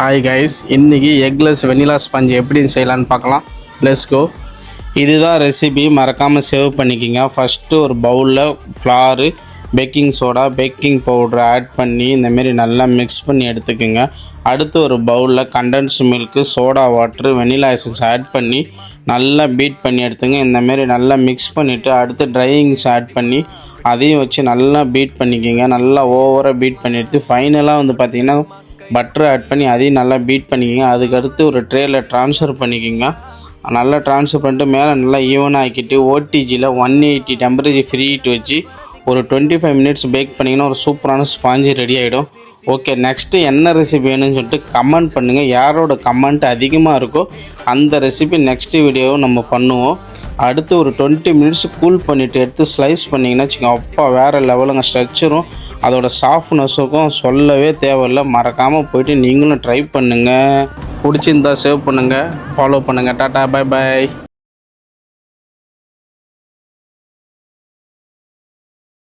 Hi guys, இன்றைக்கி eggless vanilla sponge எப்படின்னு செய்யலான்னு பார்க்கலாம். Let's go. இதுதான் ரெசிபி, மறக்காமல் சேவ் பண்ணிக்கிங்க. ஃபஸ்ட்டு ஒரு பவுலில் ஃப்ளாரு, பேக்கிங் சோடா, பேக்கிங் பவுடரை ஆட் பண்ணி இந்தமாரி நல்லா மிக்ஸ் பண்ணி எடுத்துக்கோங்க. அடுத்து ஒரு பவுலில் condensed milk, soda water, vanilla essence add பண்ணி நல்லா பீட் பண்ணி எடுத்துங்க. இந்தமாரி நல்லா மிக்ஸ் பண்ணிவிட்டு அடுத்து ட்ரை இங்க்ஸ் ஆட் பண்ணி அதையும் வச்சு நல்லா பீட் பண்ணிக்கோங்க. நல்லா ஓவராக பீட் பண்ணி எடுத்து ஃபைனலாக பார்த்திங்கன்னா பட்டர் ஆட் பண்ணி அதையும் நல்லா பீட் பண்ணிக்கோங்க. அதுக்கடுத்து ஒரு ட்ரேயில் ட்ரான்ஸ்ஃபர் பண்ணிக்கோங்க. நல்லா ட்ரான்ஸ்ஃபர் பண்ணிட்டு மேலே நல்லா ஈவனாக ஆக்கிட்டு ஓடிஜியில் 180 டெம்பரேச்சர் ஃப்ரீ ஹீட் வச்சு ஒரு 25 மினிட்ஸ் பேக் பண்ணிங்கன்னா ஒரு சூப்பரான ஸ்பாஞ்சு ரெடி ஆகிடும். ஓகே, நெக்ஸ்ட்டு என்ன ரெசிபி வேணும்னு சொல்லிட்டு கமெண்ட் பண்ணுங்கள். யாரோட கமெண்ட் அதிகமாக இருக்கோ அந்த ரெசிபி நெக்ஸ்ட்டு வீடியோவை நம்ம பண்ணுவோம். அடுத்து ஒரு 20 மினிட்ஸ் கூல் பண்ணிவிட்டு எடுத்து ஸ்லைஸ் பண்ணிங்கன்னா வச்சுக்கோங்க, அப்பா வேறு லெவலுங்க. ஸ்ட்ரக்சரும் அதோட சாஃப்ட்னஸுக்கும் சொல்லவே தேவையில்லை. மறக்காமல் போய்ட்டு நீங்களும் ட்ரை பண்ணுங்கள். பிடிச்சிருந்தா சேவ் பண்ணுங்கள், ஃபாலோ பண்ணுங்கள். Tata, bye bye.